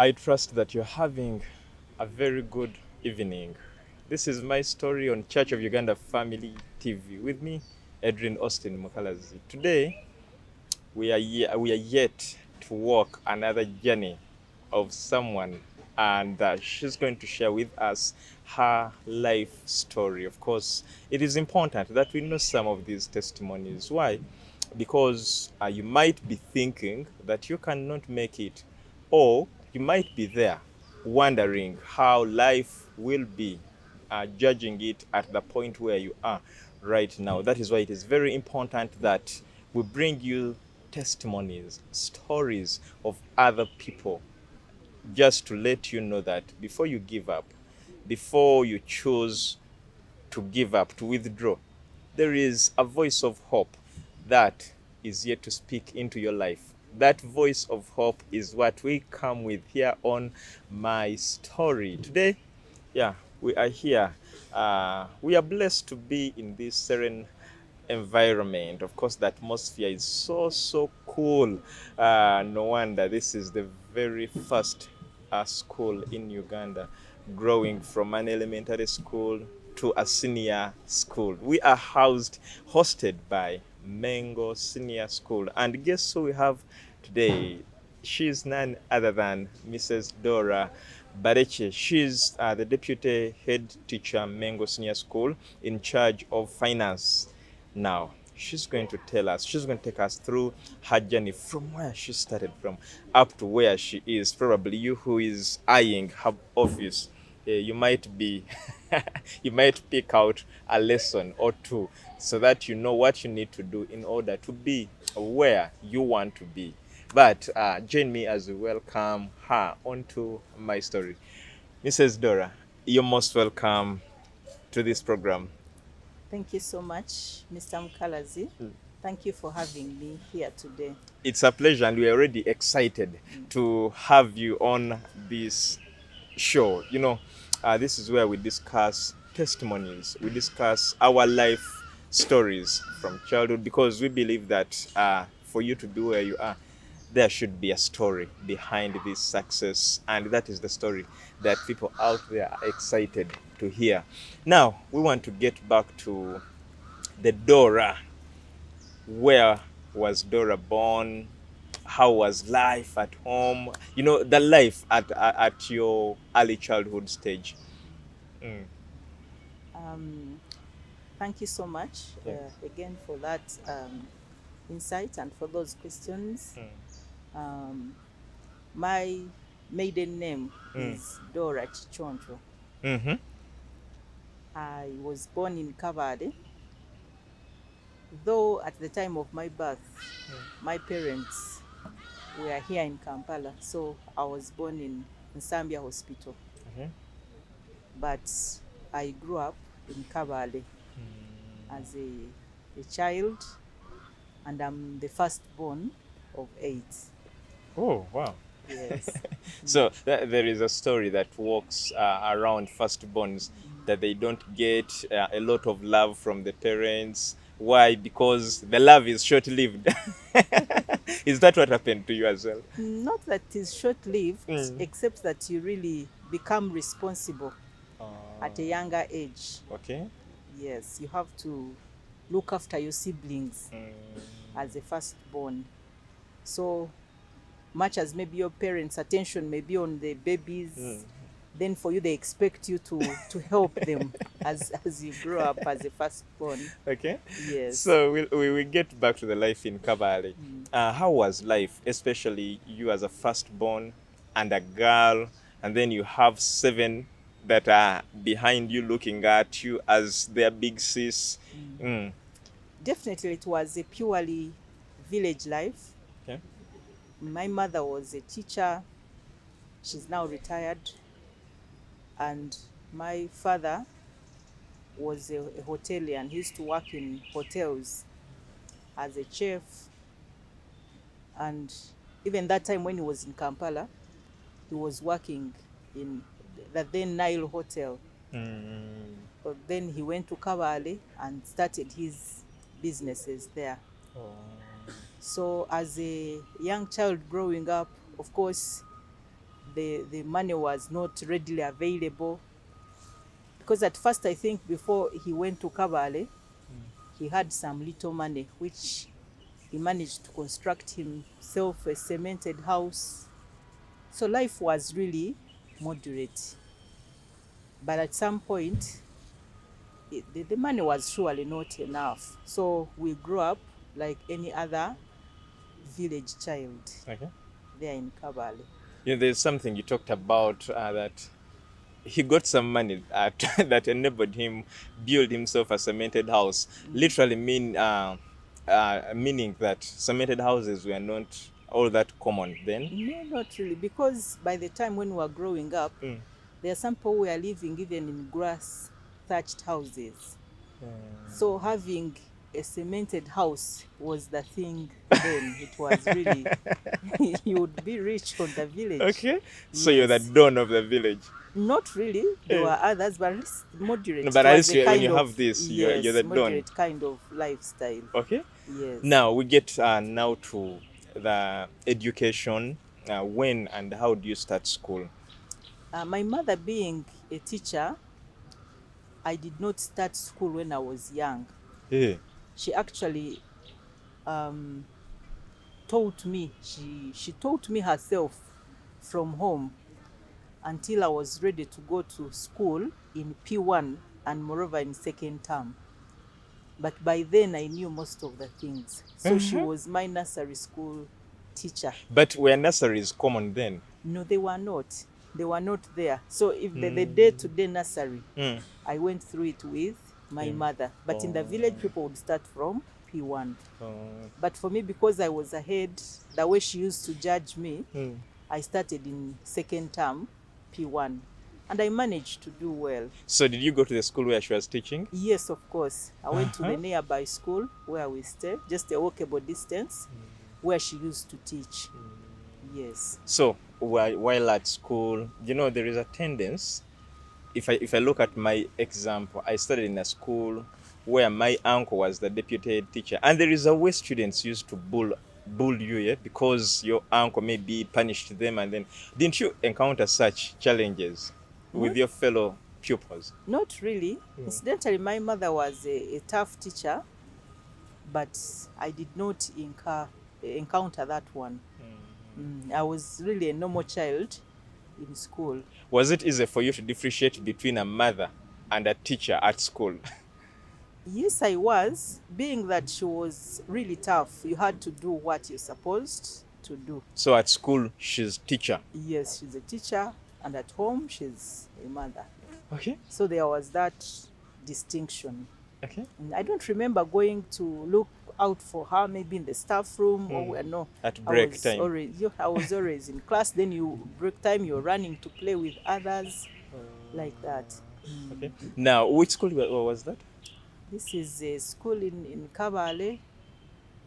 I trust that you're having a very good evening. This is my story on Church of Uganda Family TV. With me, Edrine, Osteen, Mukalazi. Today, we are yet to walk another journey of someone, and she's going to share with us her life story. Of course, it is important that we know some of these testimonies. Why? Because you might be thinking that you cannot make it, or you might be there wondering how life will be, judging it at the point where you are right now. That is why it is very important that we bring you testimonies, stories of other people, just to let you know that before you give up, before you choose to give up, to withdraw, there is a voice of hope that is yet to speak into your life. That voice of hope is what we come with here on My Story. Today, yeah, we are here. We are blessed to be in this serene environment. Of course, the atmosphere is so cool. No wonder this is the very first school in Uganda, growing from an elementary school to a senior school. We are hosted by Mengo Senior School. And guess who we have today? She's none other than Mrs. Dorah Barekye. She's the deputy head teacher, Mengo Senior School, in charge of finance. Now, she's going to tell us, she's going to take us through her journey from where she started from up to where she is. Probably you who is eyeing her office, you might be, you might pick out a lesson or two so that you know what you need to do in order to be where you want to be. But join me as we welcome her onto my story. Mrs. Dorah, you're most welcome to this program. Thank you so much, Mr. Mukalazi. Thank you for having me here today. It's a pleasure, and we're already excited to have you on this show. This is where we discuss testimonies, we discuss our life stories from childhood, because we believe that for you to be where you are, there should be a story behind this success, and that is the story that people out there are excited to hear. Now, we want to get back to the Dorah. Where was Dorah born? How was life at home? The life at your early childhood stage. Mm. Um, Thank you so much Yeah. again for that insight and for those questions. Mm. Um, my maiden name Mm. is Dorah Chichoncho. Mm-hmm. I was born in Kabade, though at the time of my birth, my parents were here in Kampala, so I was born in Nsambya Hospital. Mm-hmm. But I grew up in Kabale as a child, and I'm the firstborn of 8. Oh, wow. Yes. So there is a story that walks around firstborns, that they don't get a lot of love from the parents. Why? Because the love is short-lived. Is that what happened to you as well? Not that it's short-lived, Mm. except that you really become responsible at a younger age. Okay. Yes, you have to look after your siblings Mm. as a firstborn. So much as maybe your parents' attention may be on the babies, then for you they expect you to help them as you grow up as a firstborn. Okay. Yes. So we will get back to the life in Kabale. How was life, especially you as a firstborn and a girl, and then you have 7 that are behind you looking at you as their big sis? Mm. Definitely it was a purely village life. Okay. My mother was a teacher. She's now retired. And my father was a hotelier. He used to work in hotels as a chef. And even that time when he was in Kampala, he was working in the then Nile Hotel. Mm. But then he went to Kabale and started his businesses there. Oh. So as a young child growing up, of course, the money was not readily available. Because at first, I think before he went to Kabale, he had some little money, which he managed to construct himself a cemented house. So life was really moderate. But at some point, the money was surely not enough. So we grew up like any other village child Okay. there in Kabale. There's something you talked about that he got some money that enabled him build himself a cemented house. Literally meaning that cemented houses were not all that common then. No, not really, because by the time when we were growing up, there are some people who were living even in grass thatched houses. So having a cemented house was the thing then. It was really, you would be rich on the village. Okay. So you're the don of the village. Not really. There were others, but at least moderate. No, but It at was least a when kind you of- have this, yes, you're the don. moderate kind of lifestyle. Okay. Yes. Now we get now to the education. When and how do you start school? My mother being a teacher, I did not start school when I was young. Yeah. She actually taught me. She taught me herself from home until I was ready to go to school in P1 and moreover in second term. But by then I knew most of the things. So she was my nursery school teacher. But were nurseries common then? No, they were not. They were not there. So if the day-to-day nursery, I went through it with my mother. But in the village, people would start from P1. But for me, because I was ahead, the way she used to judge me, I started in second term, P1. And I managed to do well. So did you go to the school where she was teaching? Yes, of course. I went to the nearby school where we stay, just a walkable distance, where she used to teach. Yes. So while at school, there is a tendency. If I look at my example, I studied in a school where my uncle was the deputy head teacher, and there is a way students used to bull you, yeah, because your uncle maybe punished them, and then didn't you encounter such challenges with your fellow pupils? Not really. Incidentally, my mother was a tough teacher, but I did not encounter that one. I was really a normal child in school. Was it easy for you to differentiate between a mother and a teacher at school? Yes, I was. Being that she was really tough, you had to do what you're supposed to do. So at school, she's teacher. Yes, she's a teacher, and at home, she's a mother. Okay. So there was that distinction. Okay. And I don't remember going to look out for her, maybe in the staff room or no. At break time. I was always in class. Then break time, you're running to play with others, like that. Okay. Now, which school was that? This is a school in Kabale,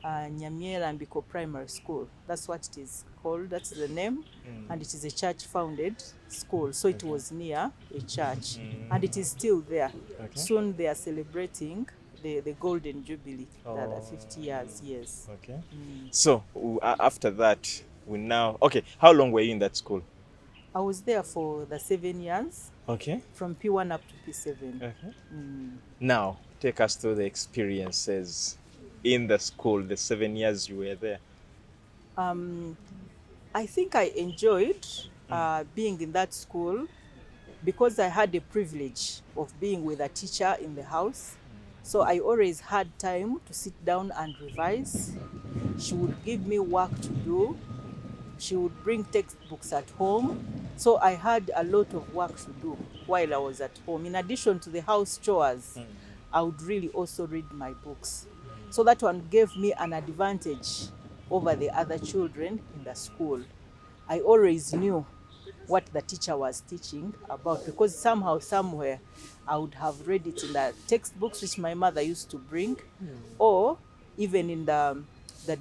Nyamiera Mbiko Primary School. That's what it is called. That's the name. And it is a church-founded school. So it was near a church. And it is still there. Okay. Soon they are celebrating the Golden Jubilee, the 50 years, yes. Okay. So after that, how long were you in that school? I was there for the 7 years. Okay. From P1 up to P7. Okay. Now, take us through the experiences in the school, the 7 years you were there. I think I enjoyed being in that school because I had the privilege of being with a teacher in the house. So I always had time to sit down and revise. She would give me work to do. She would bring textbooks at home. So I had a lot of work to do while I was at home. In addition to the house chores, I would really also read my books. So that one gave me an advantage over the other children in the school. I always knew what the teacher was teaching about because somehow, somewhere, I would have read it in the textbooks which my mother used to bring, or even in the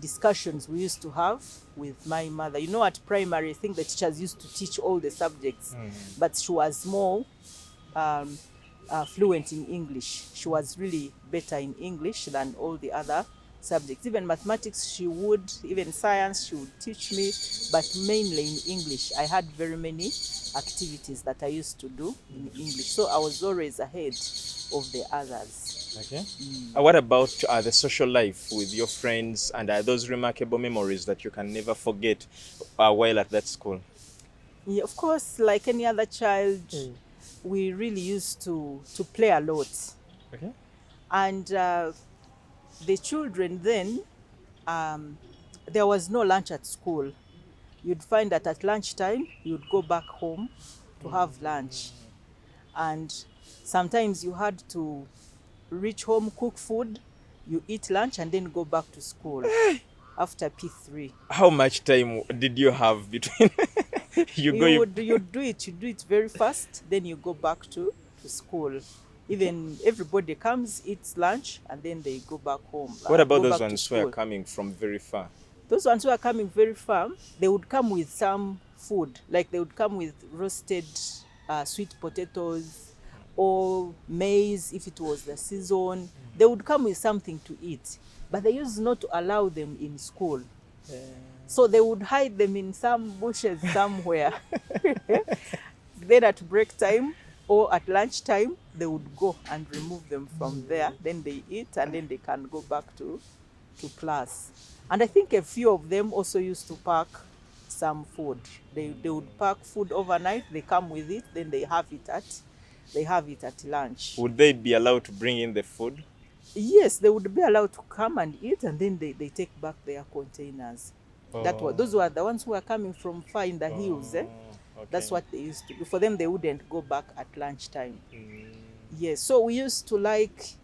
discussions we used to have with my mother. At primary, I think the teachers used to teach all the subjects, but she was more fluent in English. She was really better in English than all the other subjects. Even mathematics she would, even science she would teach me, but mainly in English. I had very many activities that I used to do in English, so I was always ahead of the others. Okay. What about the social life with your friends and those remarkable memories that you can never forget while at that school? Yeah, of course, like any other child, we really used to play a lot. Okay. And the children then, there was no lunch at school. You'd find that at lunchtime, you'd go back home to have lunch. And sometimes you had to reach home, cook food, you eat lunch, and then go back to school after P3. How much time did you have between You do it very fast, then you go back to school. Even everybody comes, eats lunch, and then they go back home. What about go those back to ones who are school. coming from very far? Those ones who are coming very far, they would come with some food. Like they would come with roasted sweet potatoes or maize if it was the season. They would come with something to eat. But they used not to allow them in school. So they would hide them in some bushes somewhere. Then at break time or at lunch time, they would go and remove them from there. Then they eat and then they can go back to class. And I think a few of them also used to pack some food. They would pack food overnight, they come with it, then they have it at lunch. Would they be allowed to bring in the food? Yes, they would be allowed to come and eat, and then they take back their containers. Those were the ones who were coming from far in the hills. Okay. That's what they used to do. For them, they wouldn't go back at lunchtime. Yes, so we used to like,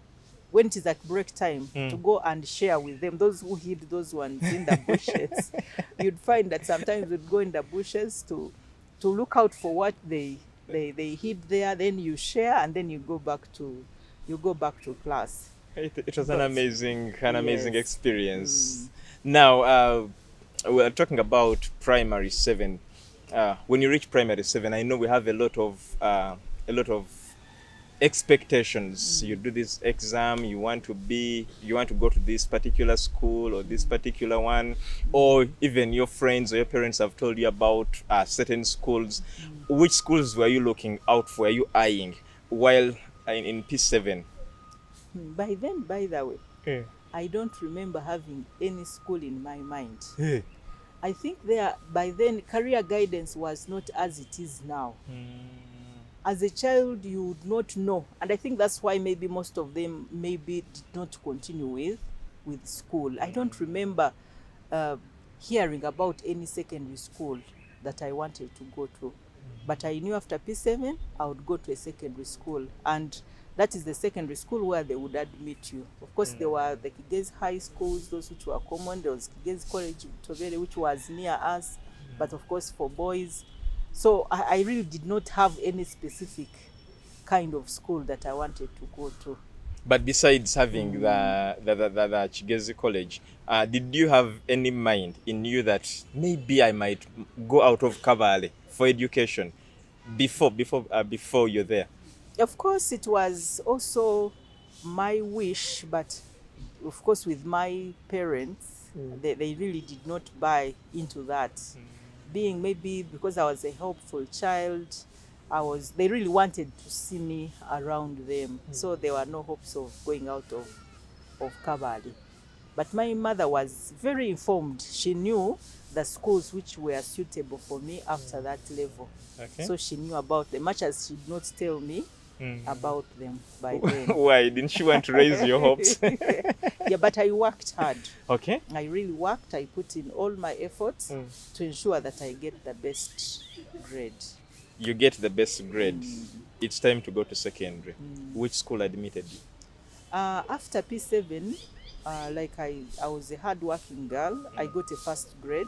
when it is at break time, to go and share with them. Those who hid those ones in the bushes, you'd find that sometimes we'd go in the bushes to look out for what they hid there. Then you share, and then you go back to class. It was an amazing experience. Now, we're talking about primary 7. When you reach primary 7, I know we have a lot of expectations. You do this exam, you want to go to this particular school or this particular one, or even your friends or your parents have told you about certain schools. Which schools were you looking out for? Are you eyeing while in P7? By then, by the way, I don't remember having any school in my mind. I think by then career guidance was not as it is now. As a child, you would not know, and I think that's why maybe most of them maybe did not continue with school. I don't remember hearing about any secondary school that I wanted to go to, but I knew after P7 I would go to a secondary school, and that is the secondary school where they would admit you. Of course, there were the Kigezi high schools, those which were common. There was Kigezi College, Tovere, which was near us, but of course for boys. So I really did not have any specific kind of school that I wanted to go to. But besides having the Kigezi College, did you have any mind in you that maybe I might go out of Kabale for education before you're there? Of course, it was also my wish, but of course with my parents, they really did not buy into that. Being maybe because I was a helpful child, they really wanted to see me around them. So there were no hopes of going out of Kabale. But my mother was very informed. She knew the schools which were suitable for me after that level. Okay. So she knew about them, much as she did not tell me about them by then. Why? Didn't she want to raise your hopes? Yeah, but I worked hard. Okay. I really worked. I put in all my efforts to ensure that I get the best grade. You get the best grade. It's time to go to secondary. Which school admitted you? After P7, I was a hard-working girl. I got a first grade.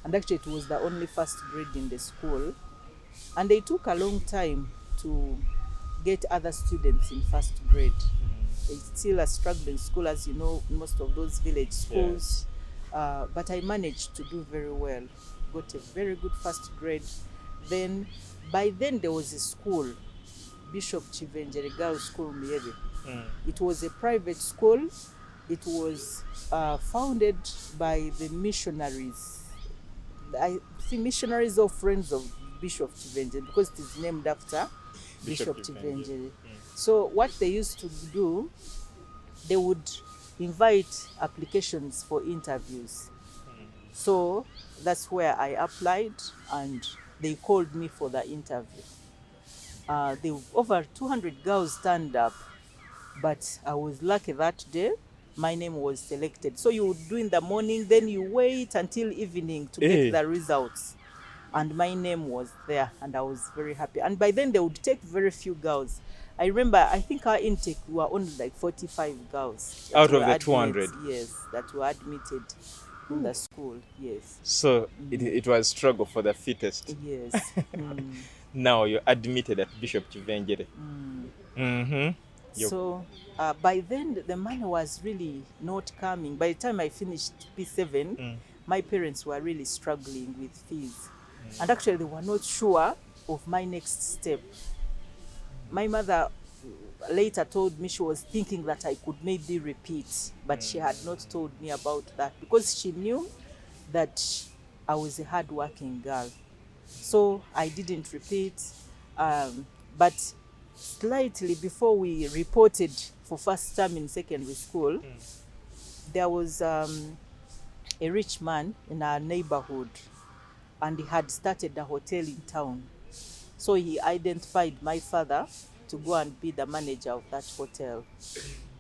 And actually it was the only first grade in the school. And they took a long time to get other students in first grade. It's still a struggling school, as you know, most of those village schools. Yes. But I managed to do very well. Got a very good first grade. Then, by then there was a school, Bishop Chivenjere Girls School Miebe. It was a private school. It was founded by the missionaries. I think missionaries or friends of Bishop Chivenjere, because it is named after Bishop Chivenjere. So what they used to do, they would invite applications for interviews. So that's where I applied, and they called me for the interview. Over 200 girls turned up, but I was lucky that day. My name was selected. So you would do in the morning, then you wait until evening to get the results. And my name was there, and I was very happy. And by then they would take very few girls. I remember, I think our intake were only like 45 girls. Out of the 200? Yes, that were admitted in the school, yes. So it was struggle for the fittest. Yes. Now you're admitted at Bishop Chivenjere. So by then the money was really not coming. By the time I finished P7, my parents were really struggling with fees. And actually they were not sure of my next step. My mother later told me she was thinking that I could maybe repeat, but she had not told me about that because she knew that I was a hard-working girl. So I didn't repeat, but slightly before we reported for first term in secondary school, there was a rich man in our neighborhood, and he had started a hotel in town. So he identified my father to go and be the manager of that hotel.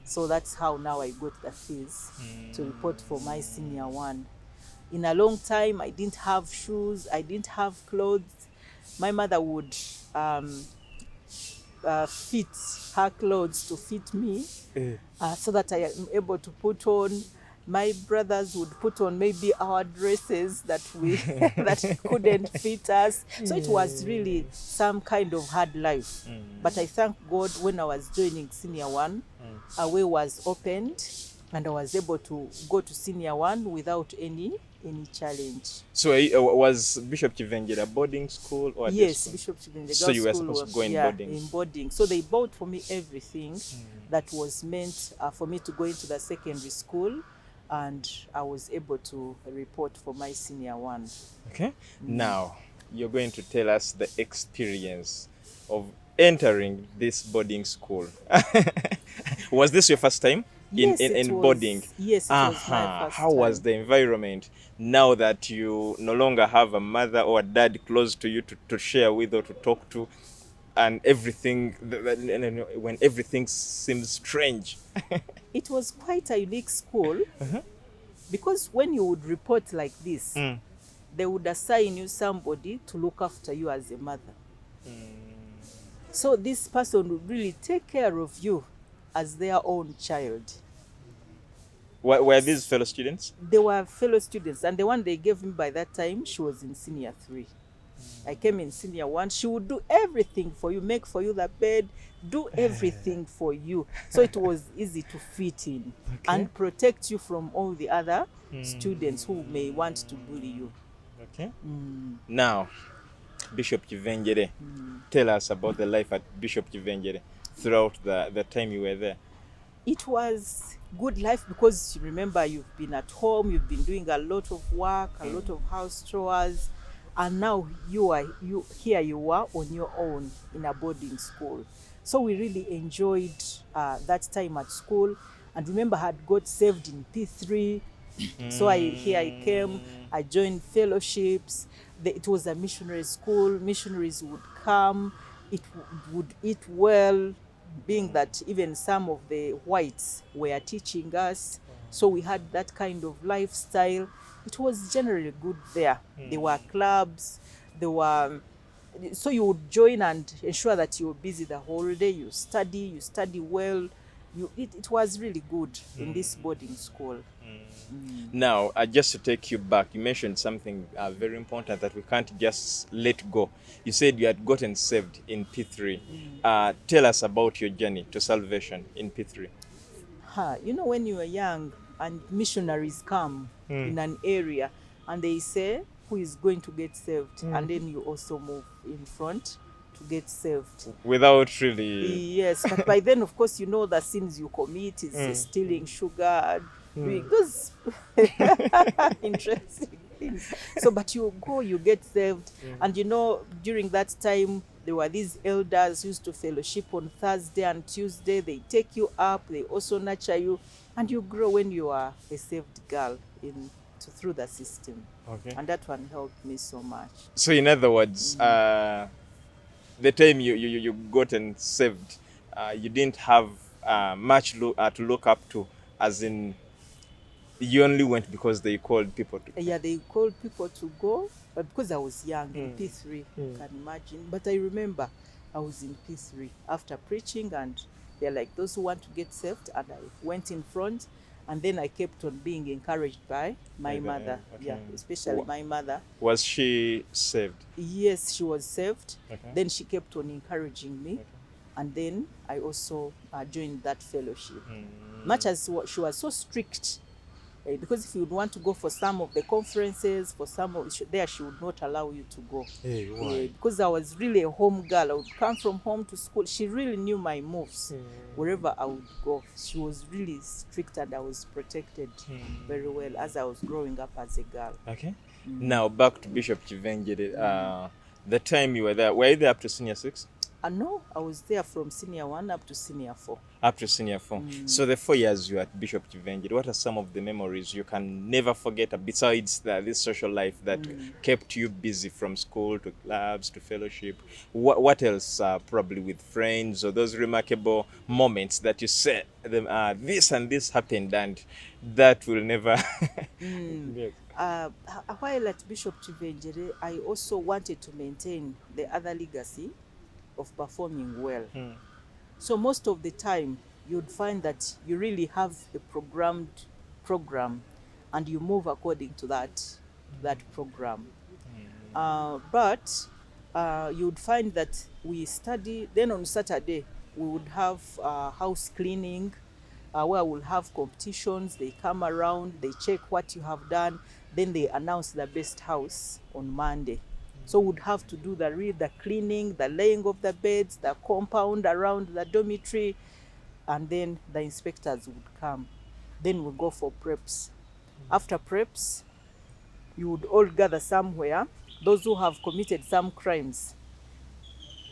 So that's how now I got the fees to report for my senior one. In a long time, I didn't have shoes, I didn't have clothes. My mother would fit her clothes to fit me so that I am able to put on. My brothers would put on maybe our dresses that we that couldn't fit us. So it was really some kind of hard life. But I thank God when I was joining senior one, a way was opened and I was able to go to senior one without any challenge. So was Bishop Chivenjere a boarding school or a Yes, school? Bishop Chivenjere. So you were supposed to go in boarding? In boarding. So they bought for me everything that was meant for me to go into the secondary school, and I was able to report for my senior one. Okay. Now, you're going to tell us the experience of entering this boarding school. Was this your first time in boarding? Yes, it was my first How was the environment now that you no longer have a mother or a dad close to you to share with or to talk to, and everything, when everything seems strange? It was quite a unique school because when you would report like this, they would assign you somebody to look after you as a mother. So this person would really take care of you as their own child. Were these fellow students? They were fellow students, and the one they gave me by that time, she was in senior 3. I came in senior 1. She would do everything for you, make for you the bed, do everything for you. So it was easy to fit in and protect you from all the other students who may want to bully you. Okay. Now, Bishop Chivenjere, tell us about the life at Bishop Chivenjere throughout the time you were there. It was good life because remember, you've been at home, you've been doing a lot of work, a lot of house chores, and now you are on your own in a boarding school. So we really enjoyed that time at school. And remember, I had got saved in P3. So I came, I joined fellowships. It was a missionary school. Missionaries would come, would eat well, being that even some of the whites were teaching us. So we had that kind of lifestyle. It was generally good there. There were clubs, so you would join and ensure that you were busy the whole day. You study well. It was really good in this boarding school. Now, just to take you back, you mentioned something very important that we can't just let go. You said you had gotten saved in P3. Tell us about your journey to salvation in P3. You know, when you are young and missionaries come in an area and they say who is going to get saved, and then you also move in front to get saved. Without really. Yes, but by then, of course, you know the sins you commit is stealing sugar, doing those interesting things. So, but you go, you get saved, and you know, during that time, there were these elders who used to fellowship on Thursday and Tuesday. They take you up, they also nurture you, and you grow when you are a saved girl through the system. Okay. And that one helped me so much. So in other words, the time you gotten saved, you didn't have much to look up to, as in you only went because they called people to. Yeah, they called people to go, but because I was young in P3, you can imagine. But I remember I was in P3 after preaching, and they're like, those who want to get saved, and I went in front, and then I kept on being encouraged by my mother. Okay. Yeah, especially my mother. Was she saved? Yes, she was saved. Okay. Then she kept on encouraging me. Okay. And then I also joined that fellowship. Much as she was so strict, because if you would want to go for some of the conferences, for some of there, she would not allow you to go. Hey, why? Because I was really a home girl. I would come from home to school. She really knew my moves. Wherever I would go, she was really strict, and I was protected very well as I was growing up as a girl. Okay. Now back to Bishop Chivenjere. The time you were you there up to senior 6? No, I was there from senior 1 up to senior 4. Up to senior 4. So the 4 years you were at Bishop Chivenjere, what are some of the memories you can never forget, besides this social life that kept you busy, from school to clubs to fellowship? What else, probably with friends, or those remarkable moments that you said, this and this happened, and that will never... Yes. While at Bishop Chivenjere, I also wanted to maintain the other legacy of performing well. So most of the time, you'd find that you really have a programmed program, and you move according to that program. But you'd find that we study. Then on Saturday, we would have house cleaning, where we'll have competitions. They come around, they check what you have done, then they announce the best house on Monday. So we'd have to do the cleaning, the laying of the beds, the compound around the dormitory, and then the inspectors would come. Then we'll go for preps. After preps, you would all gather somewhere. Those who have committed some crimes,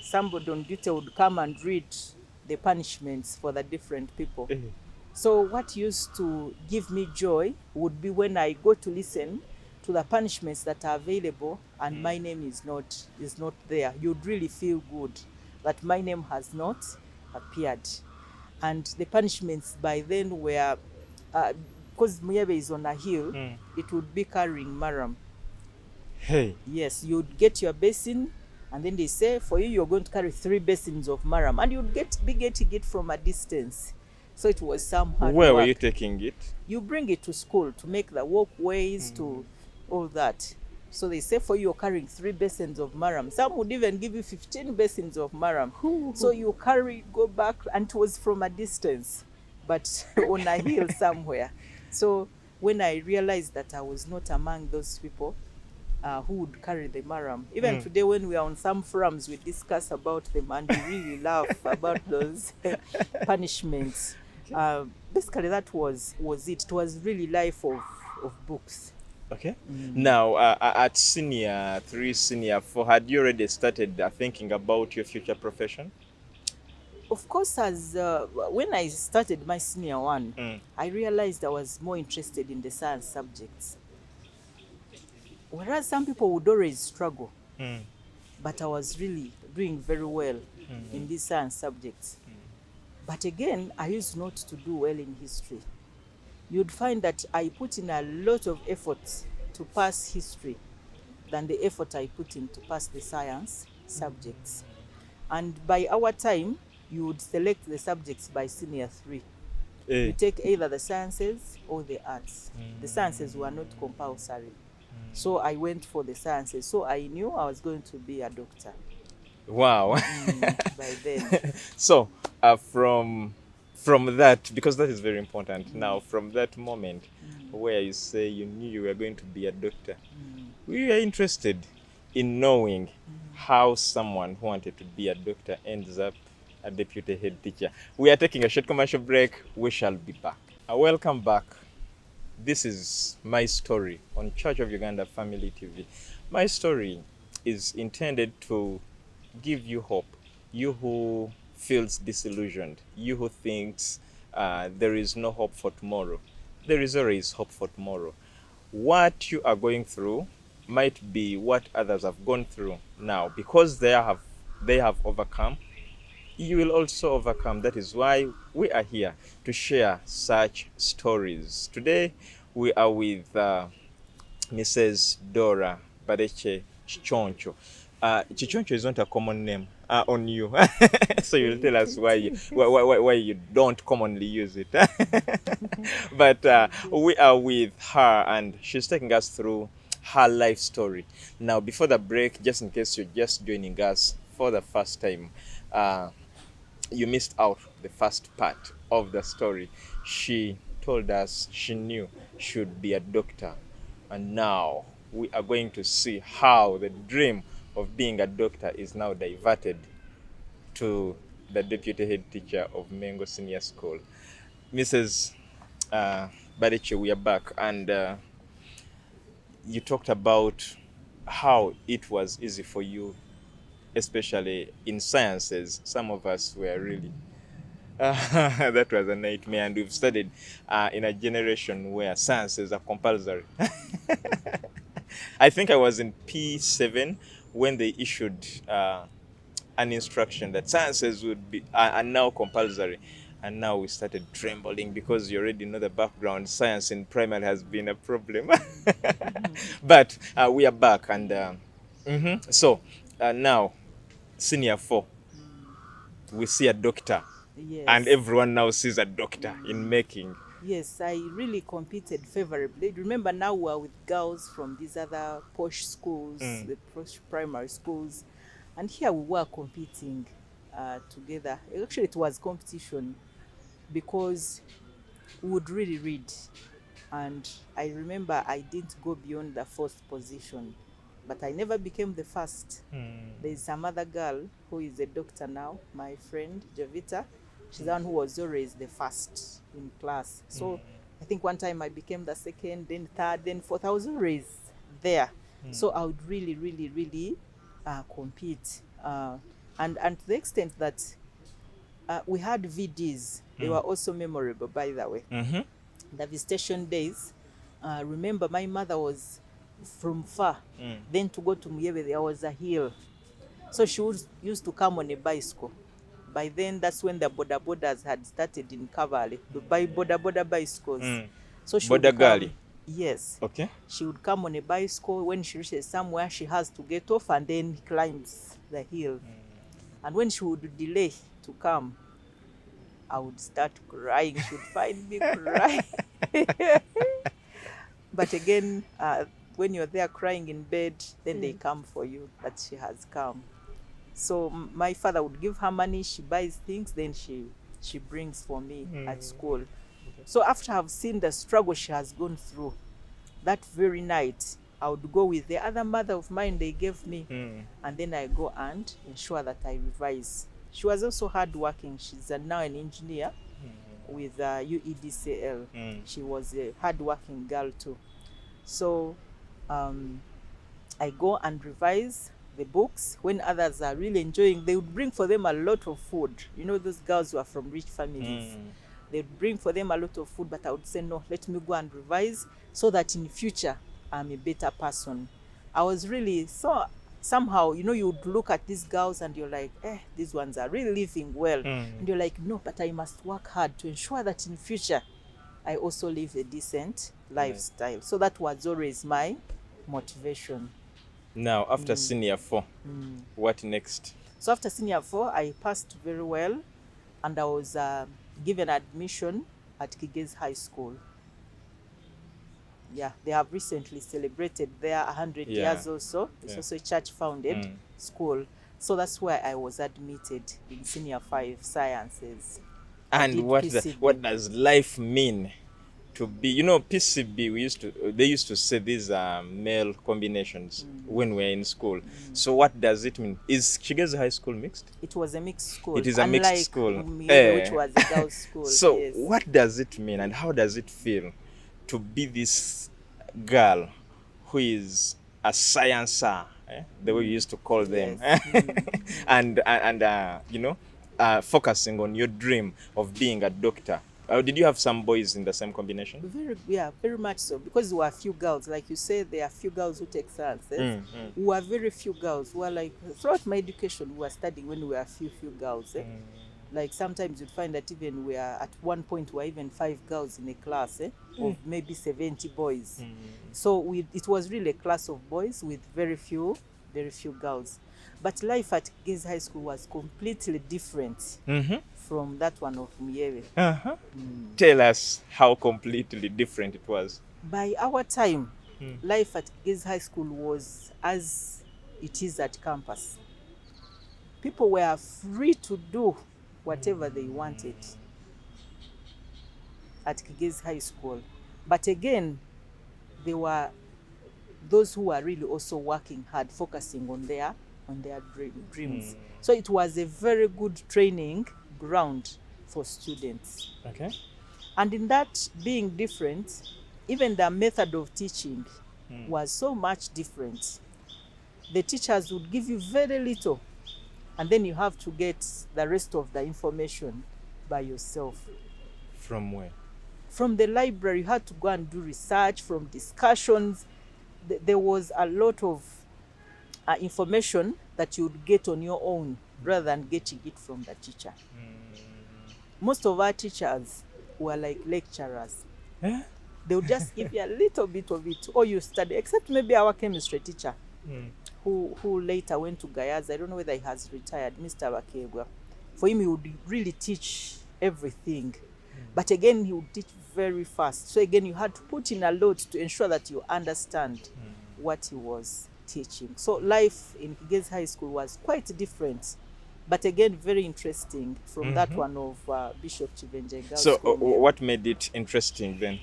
somebody on duty would come and read the punishments for the different people. So what used to give me joy would be when I go to listen to the punishments that are available, and my name is not there. You'd really feel good that my name has not appeared. And the punishments by then were, because Muyebe is on a hill, it would be carrying maram. Hey. Yes, you'd get your basin, and then they say, for you, you're going to carry 3 basins of maram, and you'd be getting it from a distance. So it was some hard Where work. were you taking it? You bring it to school to make the walkways, to all that. So they say for you, you're carrying 3 basins of maram. Some would even give you 15 basins of maram. So you carry, go back, and it was from a distance, but on a hill somewhere. So when I realized that I was not among those people who would carry the maram, even today when we are on some forums, we discuss about them, and we really laugh about those punishments. Basically, that was it. It was really life of books. Okay. Now, at senior 3, senior 4, had you already started thinking about your future profession? Of course, as when I started my senior 1, I realized I was more interested in the science subjects. Whereas some people would always struggle, but I was really doing very well in these science subjects. But again, I used not to do well in history. You'd find that I put in a lot of effort to pass history than the effort I put in to pass the science subjects. And by our time, you would select the subjects by senior 3. You take either the sciences or the arts. The sciences were not compulsory. So I went for the sciences. So I knew I was going to be a doctor. Wow. By then. So from that, because that is very important, now from that moment where you say you knew you were going to be a doctor, we are interested. in knowing how someone who wanted to be a doctor ends up a deputy head teacher. We are taking a short commercial break. We shall be back. Welcome back. This is my story on Church of Uganda Family TV. My story is intended to give you hope. You who feels disillusioned, you who thinks there is no hope for tomorrow. There is always hope for tomorrow. What you are going through might be what others have gone through now. Because they have overcome, you will also overcome. That is why we are here to share such stories. Today we are with Mrs. Dorah Barekye Chichoncho. Chichoncho is not a common name on you. So you'll tell us why you don't commonly use it. But we are with her and she's taking us through her life story. Now, before the break, just in case you're just joining us for the first time, you missed out the first part of the story. She told us she knew she would be a doctor. And now we are going to see how the dream of being a doctor is now diverted to the deputy head teacher of Mengo Senior School. Mrs. Barekye, we are back. And you talked about how it was easy for you, especially in sciences. Some of us were really that was a nightmare, and we've studied in a generation where sciences are compulsory. I think I was in P7 when they issued an instruction that sciences would be are now compulsory. And now we started trembling because you already know the background. Science in primary has been a problem. But we are back. And so now, senior 4, we see a doctor. Yes. And everyone now sees a doctor in making. Yes, I really competed favorably. Remember, now we're with girls from these other posh schools, the posh primary schools. And here we were competing together. Actually, it was competition because we would really read. And I remember I didn't go beyond the 4th position, but I never became the first. There's some other girl who is a doctor now, my friend Javita. She's the one who was always the first in class. So I think one time I became the 2nd, then 3rd, then 4th. I was always there. So I would really, really, really compete. And to the extent that we had VDs. They were also memorable, by the way. The visitation days. Remember, my mother was from far. Then to go to Muyebe, there was a hill. So she used to come on a bicycle. By then, that's when the boda bodas had started in Cavalry, to buy boda bicycles. So she would come, yes. Okay. She would come on a bicycle. When she reaches somewhere, she has to get off and then climbs the hill. And when she would delay to come, I would start crying. She would find me crying. But again, when you're there crying in bed, then they come for you that she has come. So my father would give her money, she buys things, then she brings for me at school. Okay. So after I've seen the struggle she has gone through, that very night, I would go with the other mother of mine they gave me, and then I go and ensure that I revise. She was also hardworking. She's now an engineer with UEDCL. She was a hardworking girl too. So I go and revise the books. When others are really enjoying, they would bring for them a lot of food. You know, those girls who are from rich families. They would bring for them a lot of food, but I would say, no, let me go and revise so that in future I'm a better person. I was really, so somehow, you know, you would look at these girls and you're like, these ones are really living well. And you're like, no, but I must work hard to ensure that in future I also live a decent lifestyle. So that was always my motivation. Now, after senior 4, what next? So after senior 4, I passed very well, and I was given admission at Kigezi High School. Yeah, they have recently celebrated their 100 years or so. It's also a church-founded school. So that's where I was admitted in senior 5 sciences. And what does life mean to be, PCB, they used to say these are male combinations when we were in school. So what does it mean? Is Kigezi High School mixed? It was a mixed school. It is a mixed unlike school. Muyebe, which was a girls' school. So yes. what does it mean and how does it feel to be this girl who is a sciencer, the way we used to call them, Yes. and focusing on your dream of being a doctor? Did you have some boys in the same combination? Very much so. Because there were a few girls, like you said, there are few girls who take sciences. We were very few girls. We were like, throughout my education, we were studying when we were few girls. Like sometimes you'd find that even we are at one point we were even 5 girls in a class of maybe 70 boys. So it was really a class of boys with very few girls. But life at Kigezi High School was completely different from that one of Muyebe. Tell us how completely different it was. By our time, life at Kigezi High School was as it is at campus. People were free to do whatever they wanted at Kigezi High School. But again, there were those who were really also working hard, focusing on their dreams. So it was a very good training ground for students. Okay. And in that being different, even the method of teaching was so much different. The teachers would give you very little, and then you have to get the rest of the information by yourself. From where? From the library. You had to go and do research, from discussions. There was a lot of information that you would get on your own rather than getting it from the teacher. Most of our teachers were like lecturers. They would just give you a little bit of it, or you study, except maybe our chemistry teacher, who later went to Gayaza. I don't know whether he has retired, Mr. Bakegwa. For him, he would really teach everything. But again, he would teach very fast. So again, you had to put in a lot to ensure that you understand what he was teaching. So life in Kigezi High School was quite different, but again, very interesting from that one of Bishop Chivenje Girls So School. what made it interesting then?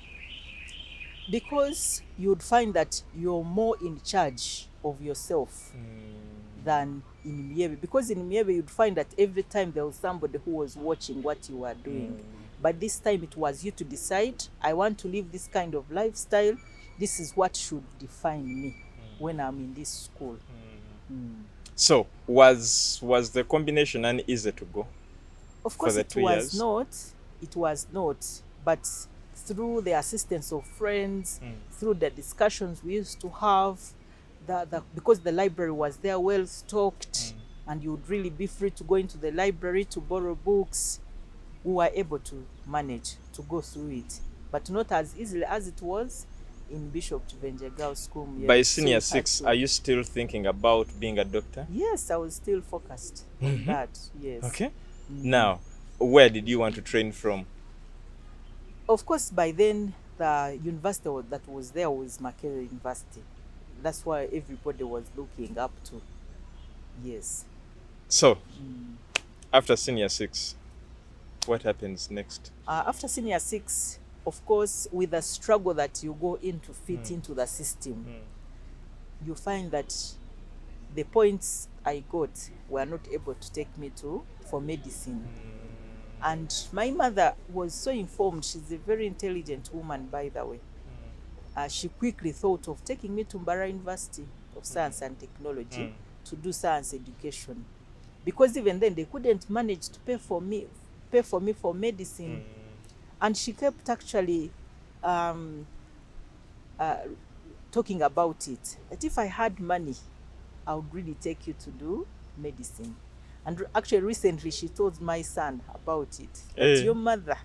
Because you'd find that you're more in charge of yourself than in Muyebe. Because in Muyebe, you'd find that every time there was somebody who was watching what you were doing. But this time it was you to decide, I want to live this kind of lifestyle. This is what should define me when I'm in this school. So was the combination uneasy to go? Of course, for the 2 years? It was not. But through the assistance of friends, through the discussions we used to have, because the library was there well stocked, and you would really be free to go into the library to borrow books, we were able to manage to go through it. But not as easily as it was in Bishop Chivenje Girls School. By senior 6, are you still thinking about being a doctor? Yes, I was still focused on that, yes. Okay. Now, where did you want to train from? Of course, by then, the university that was there was Makerere University. That's why everybody was looking up to. Yes. So, after senior 6, what happens next? After senior 6, of course, with the struggle that you go in to fit into the system, you find that the points I got were not able to take me for medicine. And my mother was so informed. She's a very intelligent woman, by the way. She quickly thought of taking me to Mbara University of Science and Technology to do science education. Because even then, they couldn't manage to pay for me for medicine. And she kept actually talking about it, that if I had money, I would really take you to do medicine. And actually recently she told my son about it, that your mother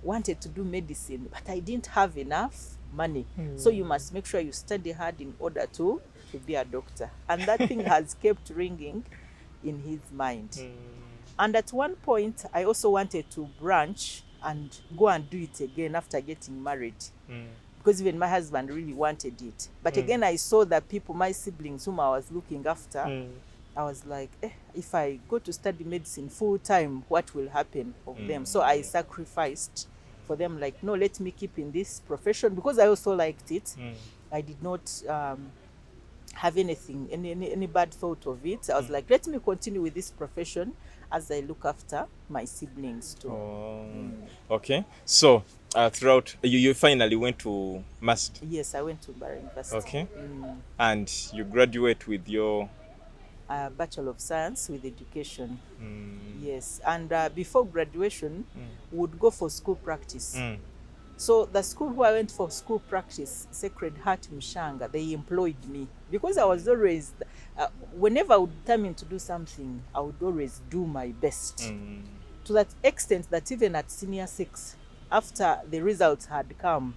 wanted to do medicine, but I didn't have enough money. So you must make sure you study hard in order to be a doctor. And that thing has kept ringing in his mind. And at one point, I also wanted to branch and go and do it again after getting married. Because even my husband really wanted it. But again, I saw that people, my siblings whom I was looking after, I was like, if I go to study medicine full time, what will happen of them? So I sacrificed for them, like, no, let me keep in this profession, because I also liked it. I did not have anything, any bad thought of it. I was like, let me continue with this profession as I look after my siblings too. Okay. So throughout, you finally went to Masd. Yes, I went to Bara University. Okay. And you graduate with your Bachelor of Science with Education. Yes, and before graduation, we would go for school practice. So the school where I went for school practice, Sacred Heart Mshanga, they employed me because I was always, whenever I would determine to do something, I would always do my best. To that extent that even at senior 6, after the results had come,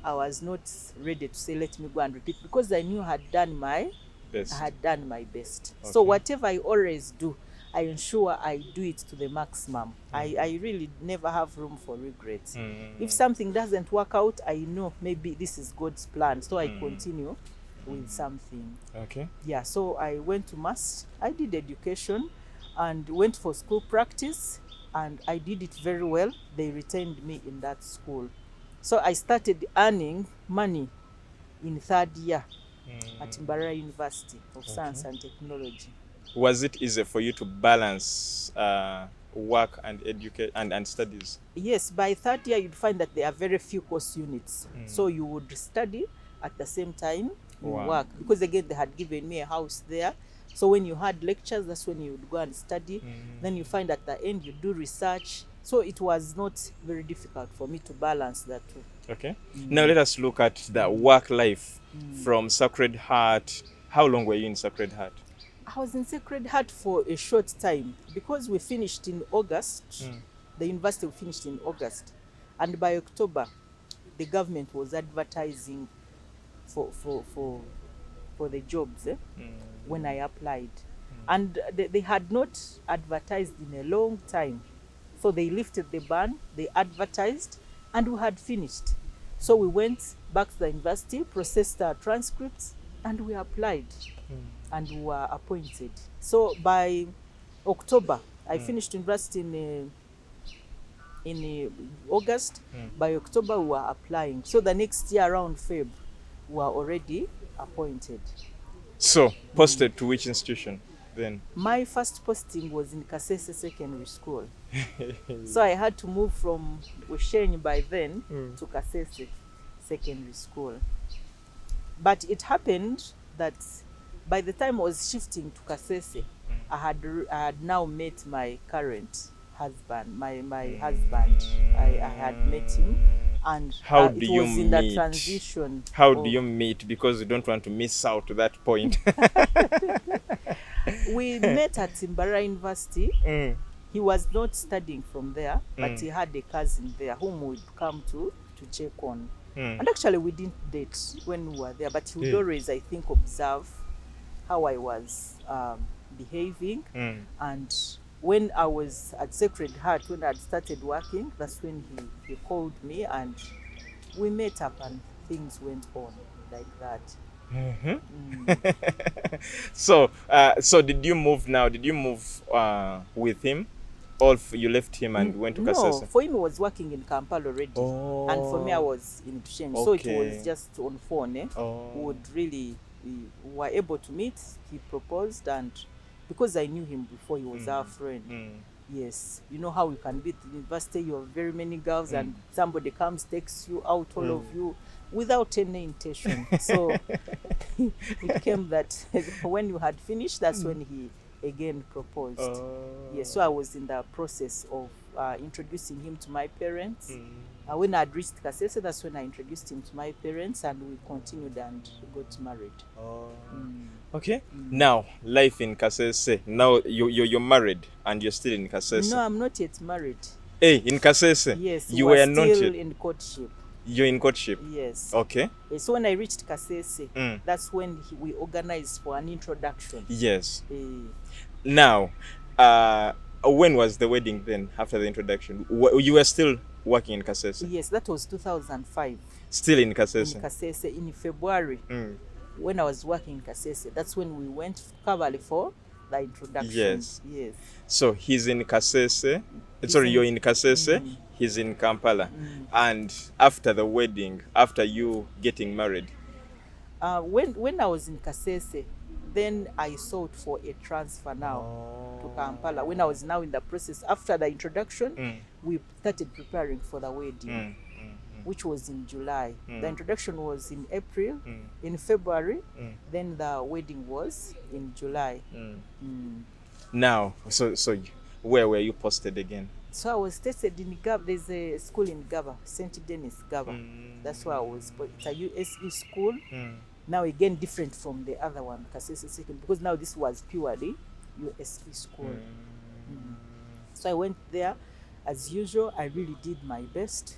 I was not ready to say, let me go and repeat, because I knew I had done my best. Okay. So whatever I always do, I ensure I do it to the maximum. I really never have room for regrets. If something doesn't work out, I know maybe this is God's plan, so I continue with something. Okay. Yeah, so I went to Mass, I did education and went for school practice, and I did it very well. They retained me in that school. So I started earning money in 3rd year at Dorah University of Science and Technology. Was it easy for you to balance work and education and studies? Yes, by 3rd year you'd find that there are very few course units. So you would study at the same time you work, because again they had given me a house there. So when you had lectures, that's when you would go and study. Then you find at the end you do research. So it was not very difficult for me to balance that too. Okay. Now let us look at the work life from Sacred Heart. How long were you in Sacred Heart? I was in Sacred Heart for a short time because we finished in August. The university finished in August. And by October, the government was advertising for the jobs when I applied. And they had not advertised in a long time. So they lifted the ban, they advertised, and we had finished. So we went back to the university, processed our transcripts, and we applied and we were appointed. So by October, I finished university in August. By October, we were applying. So the next year around Feb, we were already appointed. So posted to which institution then? My first posting was in Kasese Secondary School. So I had to move from Ushenyi by then to Kasese Secondary School. But it happened that by the time I was shifting to Kasese, I had now met my current husband, my husband. I had met him, and How do it you was in the meet? transition. How do you meet? Because you don't want to miss out to that point. We met at Dorah University. He was not studying from there, but he had a cousin there whom would come to check on. And actually we didn't date when we were there, but he would always, I think, observe how I was behaving. And when I was at Sacred Heart, when I had started working, that's when he called me and we met up and things went on like that. So did you move now? Did you move with him? Or you left him and went to Kasese? No, for him he was working in Kampala already. And for me I was in Tushenyi. So it was just on phone. We would really, we were able to meet. He proposed, and because I knew him before, he was our friend. Yes, you know how you can be at the university, you have very many girls and somebody comes, takes you out, all of you, without any intention. So it came that when you had finished, that's when he again proposed. Yes, so I was in the process of introducing him to my parents. When I had reached Kasese, that's when I introduced him to my parents, and we continued and got married. Okay. Now, life in Kasese. Now you're married and you're still in Kasese. No, I'm not yet married. Hey, in Kasese? Yes, you we were still not yet. in courtship. You're in courtship? Yes. Okay. So when I reached Kasese, that's when we organized for an introduction. Yes. Now, when was the wedding then, after the introduction? You were still working in Kasese? Yes, that was 2005. Still in Kasese? In Kasese, in February, when I was working in Kasese, that's when we went to Kabale for the introduction. Yes. Yes. So he's in Kasese. Sorry, you're in Kasese. He's in Kampala. And after the wedding, after you getting married, When I was in Kasese, then I sought for a transfer now to Kampala. When I was now in the process, after the introduction, we started preparing for the wedding, which was in July. The introduction was in April, in February, then the wedding was in July. now, so where were you posted again? So I was tested in Gaba. There's a school in Gaba, St. Denis, Gaba. That's where I was. But it's a USE school. Now again different from the other one, Kasese Second, because now this was purely USE school. So I went there as usual. I really did my best.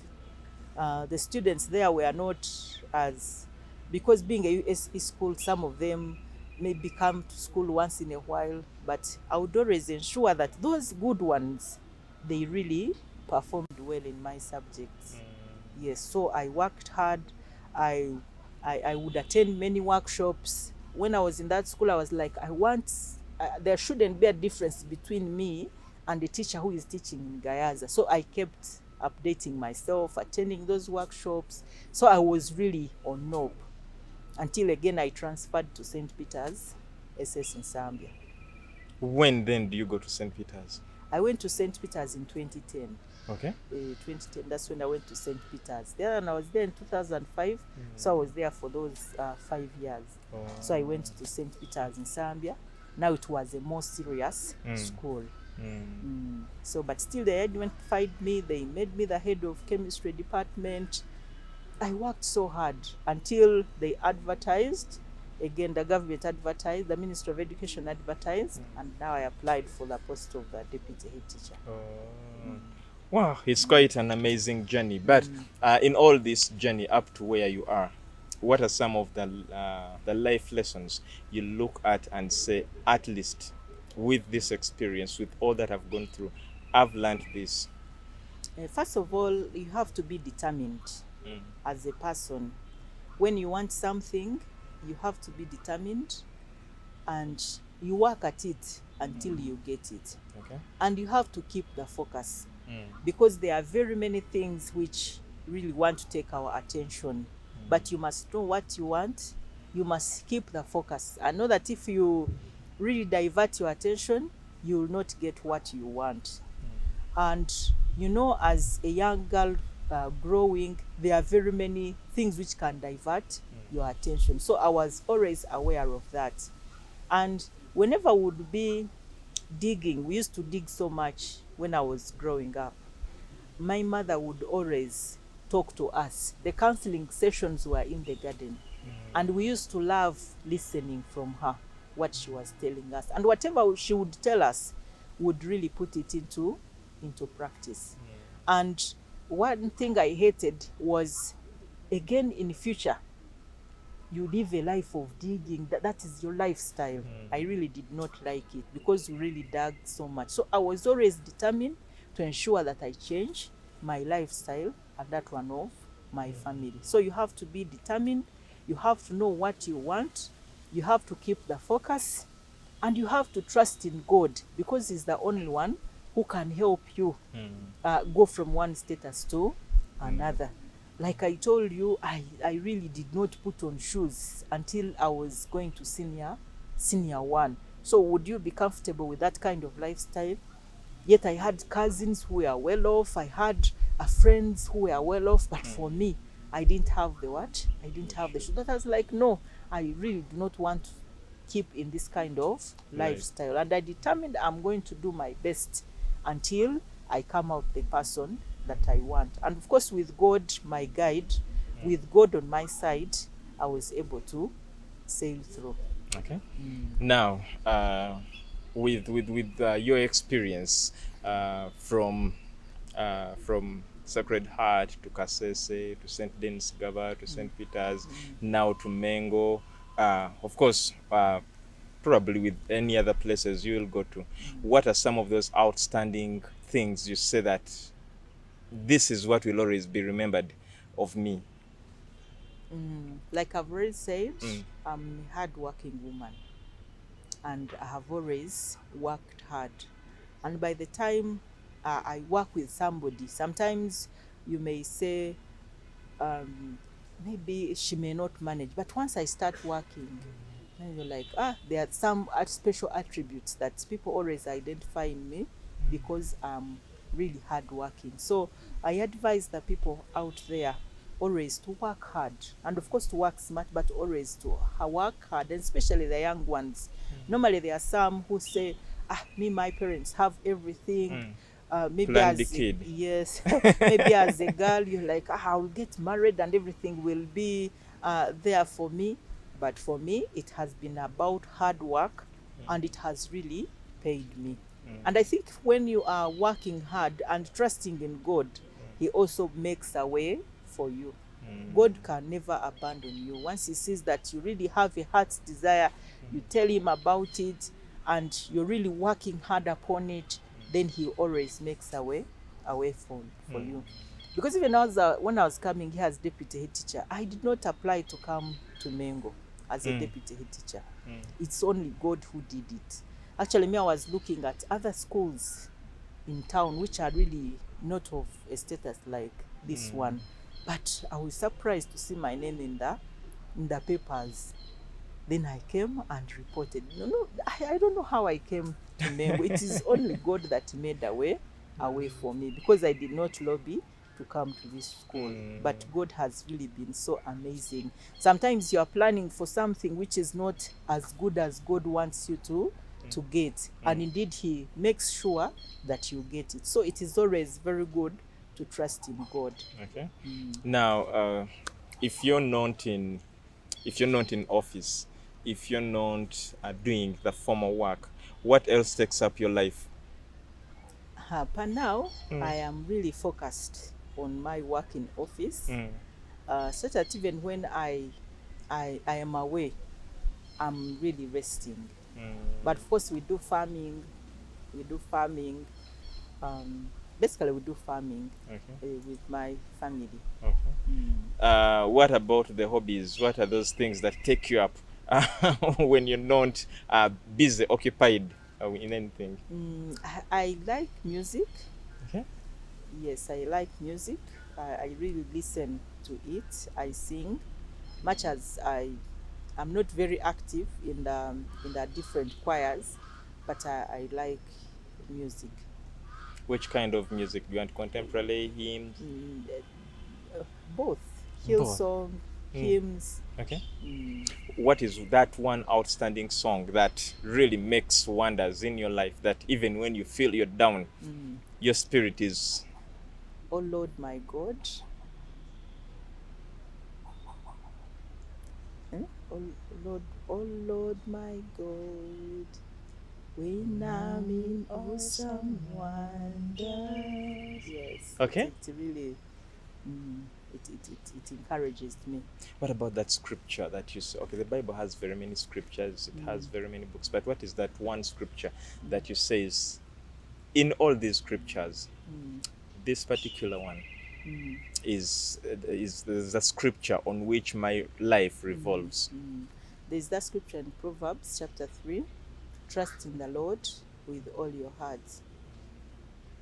The students there were not as, because being a USE school, some of them maybe come to school once in a while, but I would always ensure that those good ones, they really performed well in my subjects. Yes, so I worked hard. I would attend many workshops. When I was in that school, I was like, there shouldn't be a difference between me and the teacher who is teaching in Gayaza. So I kept updating myself, attending those workshops. So I was really on NOP until again I transferred to St. Peter's SS in Zambia. When then do you go to St. Peter's? I went to St. Peter's in 2010. Okay. 2010, that's when I went to St. Peter's. There, and I was there in 2005, so I was there for those 5 years. So I went to St. Peter's in Zambia. Now it was a more serious school. So, but still they identified me. They made me the head of chemistry department. I worked so hard until they advertised. Again, the government advertised, the Ministry of Education advertised, and now I applied for the post of the deputy head teacher. Wow, it's quite an amazing journey. But in all this journey up to where you are, what are some of the life lessons you look at and say, at least with this experience, with all that I've gone through, I've learned this? First of all, you have to be determined as a person. When you want something, you have to be determined and you work at it until you get it. Okay. And you have to keep the focus because there are very many things which really want to take our attention, but you must know what you want. You must keep the focus. I know that if you really divert your attention, you will not get what you want. And you know, as a young girl growing, there are very many things which can divert your attention. So I was always aware of that. And whenever we would be digging, we used to dig so much when I was growing up. My mother would always talk to us. The counseling sessions were in the garden. And we used to love listening from her, what she was telling us. And whatever she would tell us, would really put it into practice. And one thing I hated was, again, in future, you live a life of digging. That is your lifestyle. I really did not like it because you really dug so much. So I was always determined to ensure that I change my lifestyle and that one of my family. So you have to be determined. You have to know what you want. You have to keep the focus. And you have to trust in God because He's the only one who can help you go from one status to another. Like I told you, I really did not put on shoes until I was going to senior one. So would you be comfortable with that kind of lifestyle? Yet I had cousins who were well off. I had friends who were well off. But for me, I didn't have the what? I didn't have the shoes. That I was like, no, I really do not want to keep in this kind of lifestyle. And I determined I'm going to do my best until I come out the person that I want. And of course, with God, my guide, with God on my side, I was able to sail through. Okay. Now, with your experience from Sacred Heart to Kasese to St. Denis Gaba to St. Peter's, now to Mengo, of course, probably with any other places you will go to, what are some of those outstanding things you say that this is what will always be remembered of me? Like I've already said, I'm a hard-working woman and I have always worked hard. And by the time I work with somebody. Sometimes you may say, maybe she may not manage, but once I start working, then you're like, there are some special attributes that people always identify in me because I'm really hardworking. So I advise the people out there always to work hard, and of course to work smart, but always to work hard, and especially the young ones. Normally there are some who say, me, my parents have everything. Maybe Plan the as kid. yes, maybe as a girl you're like, I'll get married and everything will be there for me. But for me, it has been about hard work, and it has really paid me. And I think when you are working hard and trusting in God, He also makes a way for you. God can never abandon you. Once He sees that you really have a heart's desire, you tell Him about it, and you're really working hard upon it, then He always makes a way for you. Because even when I was coming here as deputy head teacher, I did not apply to come to Mengo as a deputy head teacher. It's only God who did it. Actually, me, I was looking at other schools in town which are really not of a status like this one. But I was surprised to see my name in the papers. Then I came and reported. I don't know how I came to Mengo. It is only God that made a way for me, because I did not lobby to come to this school. But God has really been so amazing. Sometimes you are planning for something which is not as good as God wants you to get. And indeed, He makes sure that you get it. So it is always very good to trust in God. Okay. Now, if you're not in office, if you're not doing the formal work, what else takes up your life? Per now, I am really focused on my work in office, such that even when I am away, I'm really resting. But of course, we do farming. Basically, we do farming with my family. Okay. What about the hobbies? What are those things that take you up when you're not busy, occupied in anything? I like music. Okay. Yes, I like music. I really listen to it. I sing, much as I'm not very active in the different choirs, but I like music. Which kind of music? Do you want contemporary, hymns? Both. Both. Hillsong, hymns. Okay. What is that one outstanding song that really makes wonders in your life, that even when you feel you're down, your spirit is... Oh Lord, my God. Oh Lord, my God. When I'm in awesome wonder. Yes. Okay. It really, it encourages me. What about that scripture that you say? Okay, the Bible has very many scriptures. It has very many books. But what is that one scripture that you say is, in all these scriptures, this particular one is the scripture on which my life revolves? There's that scripture in Proverbs chapter 3. Trust in the Lord with all your heart,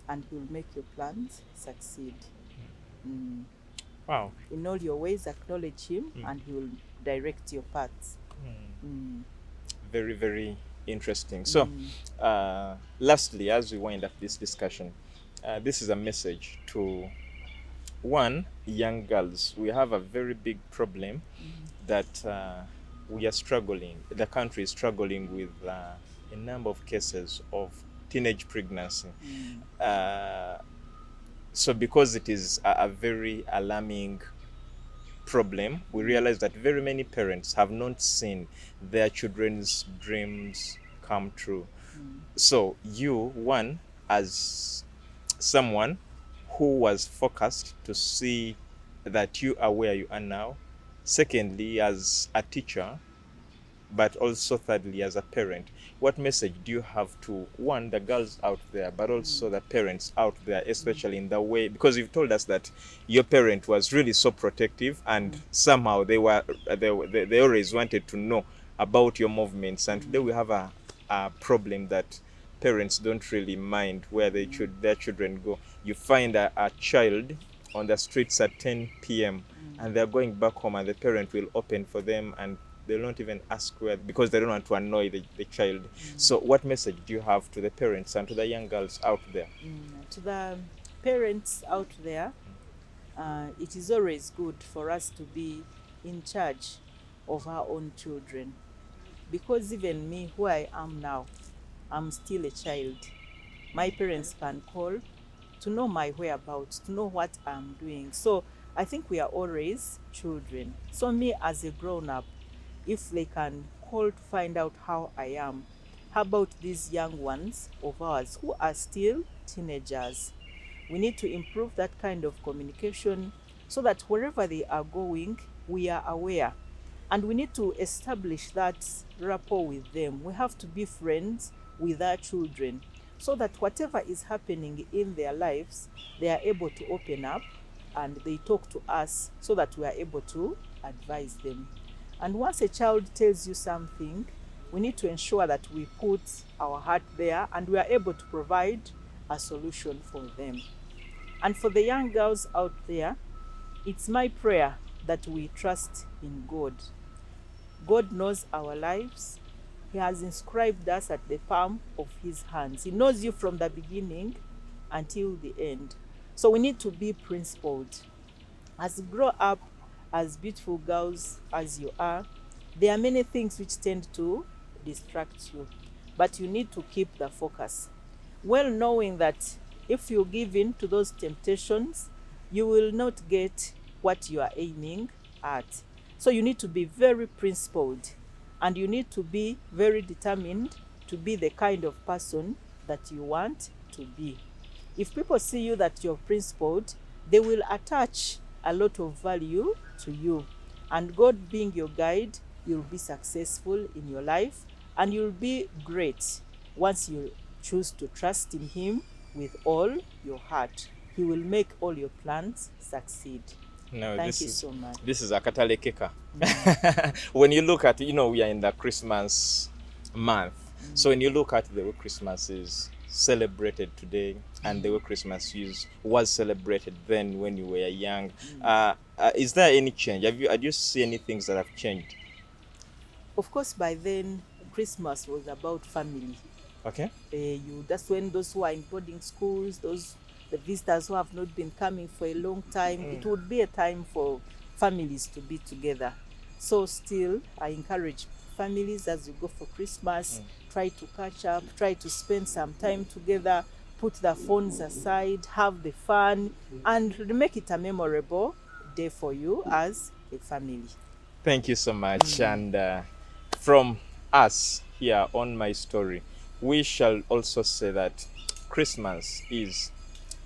and He will make your plans succeed. Wow. In all your ways, acknowledge Him, and He will direct your paths. Very, very interesting. So, lastly, as we wind up this discussion, this is a message to young girls. We have a very big problem that we are struggling. The country is struggling with a number of cases of teenage pregnancy. So because it is a very alarming problem, we realize that very many parents have not seen their children's dreams come true. So you, as someone who was focused to see that you are where you are now, secondly, as a teacher, but also thirdly, as a parent, what message do you have to, the girls out there, but also the parents out there, especially in the way, because you've told us that your parent was really so protective, and somehow they always wanted to know about your movements, and today we have a problem that parents don't really mind where their children go. You find a child on the streets at 10 p.m. and they're going back home, and the parent will open for them, and they don't even ask where, because they don't want to annoy the child. So what message do you have to the parents and to the young girls out there? To the parents out there, it is always good for us to be in charge of our own children, because even me, who I am now, I'm still a child. My parents can call to know my whereabouts, to know what I'm doing. So I think we are always children. So me as a grown-up, if they can call to find out how I am, how about these young ones of ours who are still teenagers? We need to improve that kind of communication so that wherever they are going, we are aware. And we need to establish that rapport with them. We have to be friends with our children so that whatever is happening in their lives, they are able to open up and they talk to us so that we are able to advise them. And once a child tells you something, we need to ensure that we put our heart there and we are able to provide a solution for them. And for the young girls out there, it's my prayer that we trust in God. God knows our lives. He has inscribed us at the palm of his hands. He knows you from the beginning until the end. So we need to be principled. As you grow up, as beautiful girls as you are, there are many things which tend to distract you, but you need to keep the focus. Well knowing that if you give in to those temptations, you will not get what you are aiming at. So you need to be very principled, and you need to be very determined to be the kind of person that you want to be. If people see you that you're principled, they will attach a lot of value to you. And God being your guide, you'll be successful in your life, and you'll be great once you choose to trust in him with all your heart. He will make all your plans succeed. No, Thank you so much. This is a Katale Keka. When you look at, we are in the Christmas month. So when you look at the way Christmas is celebrated today and the way Christmas was celebrated then when you were young, is there any change? Have you seen any things that have changed? Of course, by then, Christmas was about family. Okay. That's when those who are in boarding schools, the visitors who have not been coming for a long time, it would be a time for families to be together. So still, I encourage families as you go for Christmas, try to catch up, try to spend some time together, put the phones aside, have the fun, and make it a memorable day for you as a family. Thank you so much. And from us here on My Story, we shall also say that Christmas is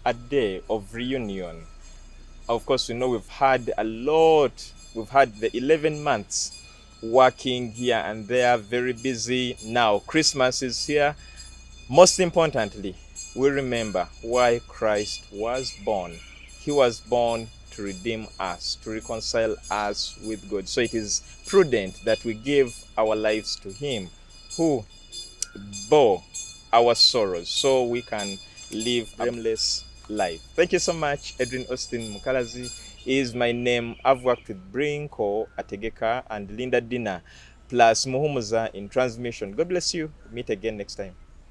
a day of reunion. Of course, we've had a lot. We've had the 11 months working here and there, very busy. Now Christmas is here. Most importantly, we remember why Christ was born. He was born to redeem us, to reconcile us with God. So it is prudent that we give our lives to him who bore our sorrows so we can live a blameless life. Thank you so much. Edrine Osteen Mukalazi is my name. I've worked with Brinko Ategeka and Linda Dina plus Muhumuza in transmission. God bless you. Meet again next time.